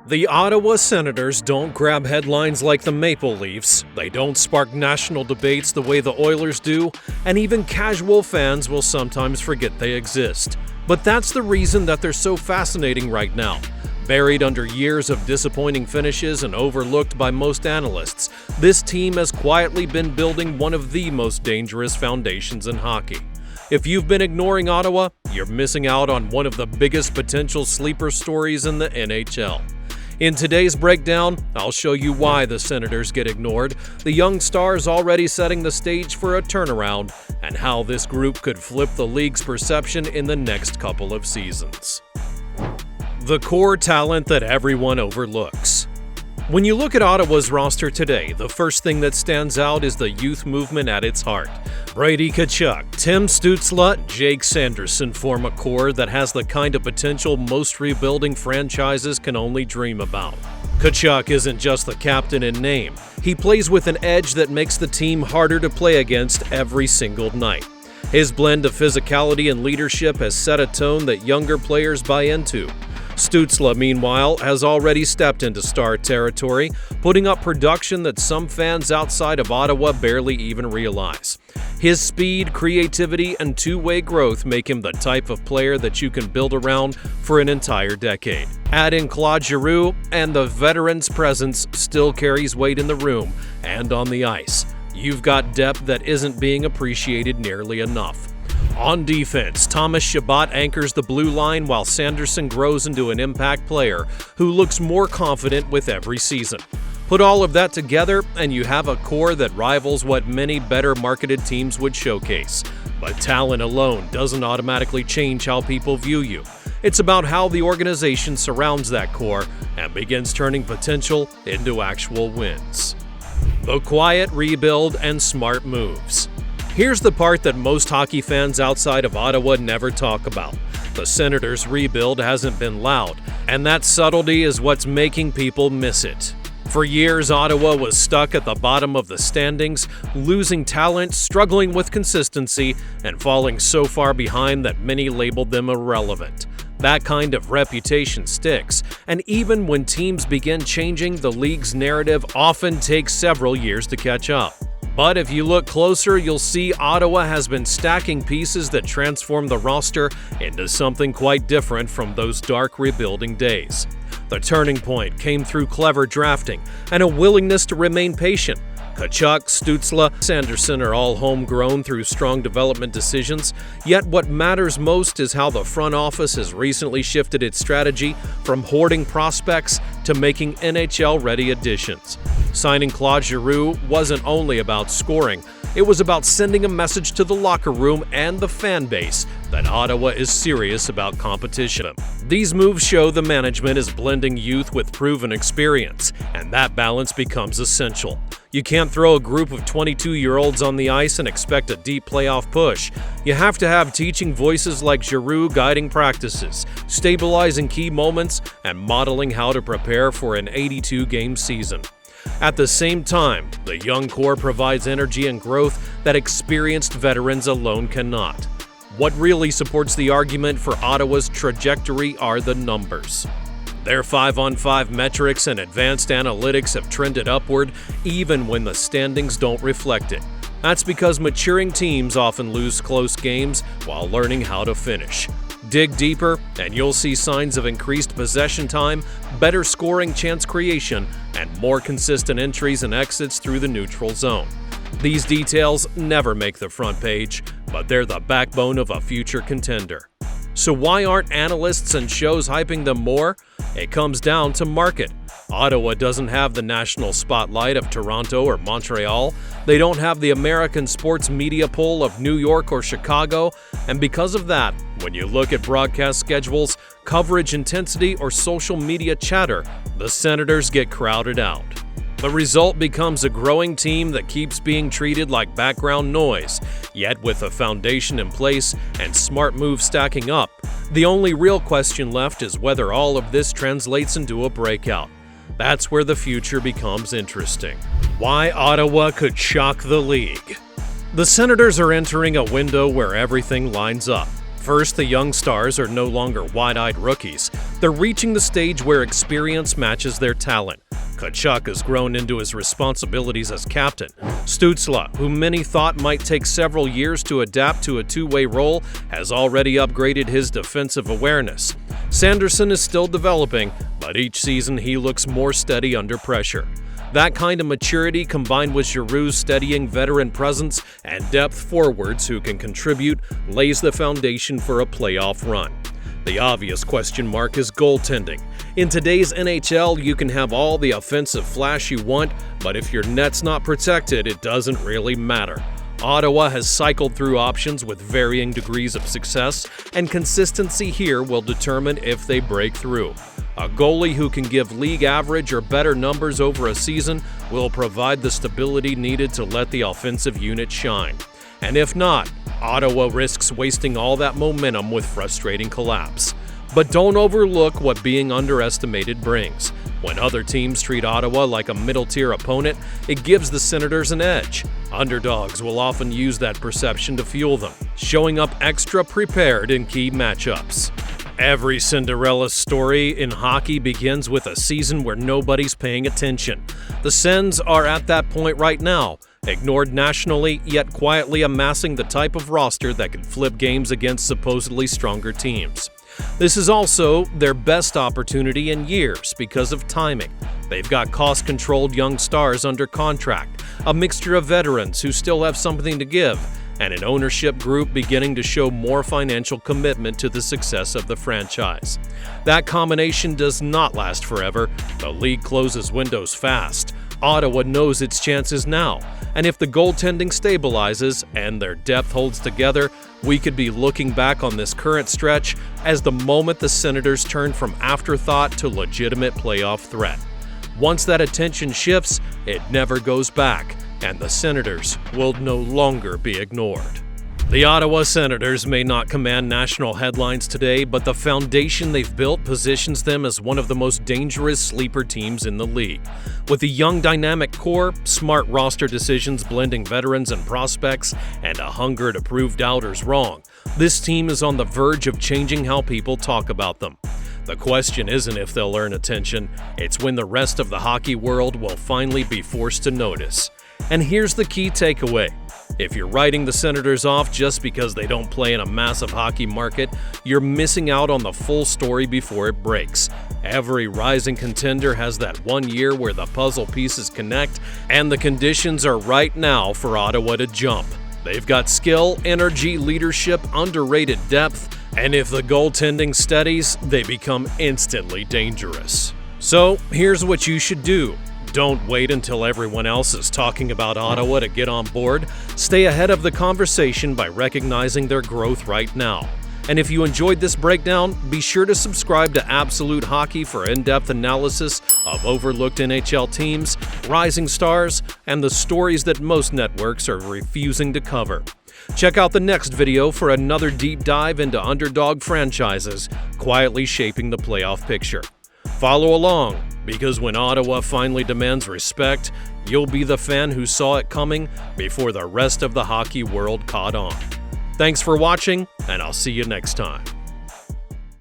The Ottawa Senators don't grab headlines like the Maple Leafs, they don't spark national debates the way the Oilers do, and even casual fans will sometimes forget they exist. But that's the reason that they're so fascinating right now. Buried under years of disappointing finishes and overlooked by most analysts, this team has quietly been building one of the most dangerous foundations in hockey. If you've been ignoring Ottawa, you're missing out on one of the biggest potential sleeper stories in the NHL. In today's breakdown, I'll show you why the Senators get ignored, the young stars already setting the stage for a turnaround, and how this group could flip the league's perception in the next couple of seasons. The core talent that everyone overlooks. When you look at Ottawa's roster today, the first thing that stands out is the youth movement at its heart. Brady Tkachuk, Tim Stützle, Jake Sanderson form a core that has the kind of potential most rebuilding franchises can only dream about. Tkachuk isn't just the captain in name. He plays with an edge that makes the team harder to play against every single night. His blend of physicality and leadership has set a tone that younger players buy into. Stützle, meanwhile, has already stepped into star territory, putting up production that some fans outside of Ottawa barely even realize. His speed, creativity, and two-way growth make him the type of player that you can build around for an entire decade. Add in Claude Giroux, and the veteran's presence still carries weight in the room and on the ice. You've got depth that isn't being appreciated nearly enough. On defense, Thomas Chabot anchors the blue line while Sanderson grows into an impact player who looks more confident with every season. Put all of that together and you have a core that rivals what many better marketed teams would showcase. But talent alone doesn't automatically change how people view you. It's about how the organization surrounds that core and begins turning potential into actual wins. The quiet rebuild and smart moves. Here's the part that most hockey fans outside of Ottawa never talk about. The Senators' rebuild hasn't been loud, and that subtlety is what's making people miss it. For years, Ottawa was stuck at the bottom of the standings, losing talent, struggling with consistency, and falling so far behind that many labeled them irrelevant. That kind of reputation sticks, and even when teams begin changing, the league's narrative often takes several years to catch up. But if you look closer, you'll see Ottawa has been stacking pieces that transform the roster into something quite different from those dark rebuilding days. The turning point came through clever drafting and a willingness to remain patient. Tkachuk, Stützle, Sanderson are all homegrown through strong development decisions, yet what matters most is how the front office has recently shifted its strategy from hoarding prospects to making NHL-ready additions. Signing Claude Giroux wasn't only about scoring, it was about sending a message to the locker room and the fan base that Ottawa is serious about competition. These moves show the management is blending youth with proven experience, and that balance becomes essential. You can't throw a group of 22-year-olds on the ice and expect a deep playoff push. You have to have teaching voices like Giroux guiding practices, stabilizing key moments, and modeling how to prepare for an 82-game season. At the same time, the young core provides energy and growth that experienced veterans alone cannot. What really supports the argument for Ottawa's trajectory are the numbers. Their 5-on-5 metrics and advanced analytics have trended upward even when the standings don't reflect it. That's because maturing teams often lose close games while learning how to finish. Dig deeper, and you'll see signs of increased possession time, better scoring chance creation, and more consistent entries and exits through the neutral zone. These details never make the front page, but they're the backbone of a future contender. So why aren't analysts and shows hyping them more? It comes down to market. Ottawa doesn't have the national spotlight of Toronto or Montreal. They don't have the American sports media pull of New York or Chicago, and because of that, when you look at broadcast schedules, coverage intensity, or social media chatter, the Senators get crowded out. The result becomes a growing team that keeps being treated like background noise, yet with a foundation in place and smart moves stacking up, the only real question left is whether all of this translates into a breakout. That's where the future becomes interesting. Why Ottawa could shock the league. The Senators are entering a window where everything lines up. First, the young stars are no longer wide-eyed rookies. They're reaching the stage where experience matches their talent. Tkachuk has grown into his responsibilities as captain. Stützle, who many thought might take several years to adapt to a two-way role, has already upgraded his defensive awareness. Sanderson is still developing, but each season he looks more steady under pressure. That kind of maturity, combined with Giroux's steadying veteran presence and depth forwards who can contribute, lays the foundation for a playoff run. The obvious question mark is goaltending. In today's NHL, you can have all the offensive flash you want, but if your net's not protected, it doesn't really matter. Ottawa has cycled through options with varying degrees of success, and consistency here will determine if they break through. A goalie who can give league average or better numbers over a season will provide the stability needed to let the offensive unit shine. And if not, Ottawa risks wasting all that momentum with frustrating collapse. But don't overlook what being underestimated brings. When other teams treat Ottawa like a middle-tier opponent, it gives the Senators an edge. Underdogs will often use that perception to fuel them, showing up extra prepared in key matchups. Every Cinderella story in hockey begins with a season where nobody's paying attention. The Sens are at that point right now, ignored nationally, yet quietly amassing the type of roster that can flip games against supposedly stronger teams. This is also their best opportunity in years because of timing. They've got cost-controlled young stars under contract, a mixture of veterans who still have something to give, and an ownership group beginning to show more financial commitment to the success of the franchise. That combination does not last forever. The league closes windows fast. Ottawa knows its chances now, and if the goaltending stabilizes and their depth holds together, we could be looking back on this current stretch as the moment the Senators turn from afterthought to legitimate playoff threat. Once that attention shifts, it never goes back, and the Senators will no longer be ignored. The Ottawa Senators may not command national headlines today, but the foundation they've built positions them as one of the most dangerous sleeper teams in the league. With a young dynamic core, smart roster decisions blending veterans and prospects, and a hunger to prove doubters wrong, this team is on the verge of changing how people talk about them. The question isn't if they'll earn attention, it's when the rest of the hockey world will finally be forced to notice. And here's the key takeaway. If you're writing the Senators off just because they don't play in a massive hockey market, you're missing out on the full story before it breaks. Every rising contender has that 1 year where the puzzle pieces connect, and the conditions are right now for Ottawa to jump. They've got skill, energy, leadership, underrated depth, and if the goaltending steadies, they become instantly dangerous. So here's what you should do. Don't wait until everyone else is talking about Ottawa to get on board. Stay ahead of the conversation by recognizing their growth right now. And if you enjoyed this breakdown, be sure to subscribe to Absolute Hockey for in-depth analysis of overlooked NHL teams, rising stars, and the stories that most networks are refusing to cover. Check out the next video for another deep dive into underdog franchises quietly shaping the playoff picture. Follow along, because when Ottawa finally demands respect, you'll be the fan who saw it coming before the rest of the hockey world caught on. Thanks for watching, and I'll see you next time.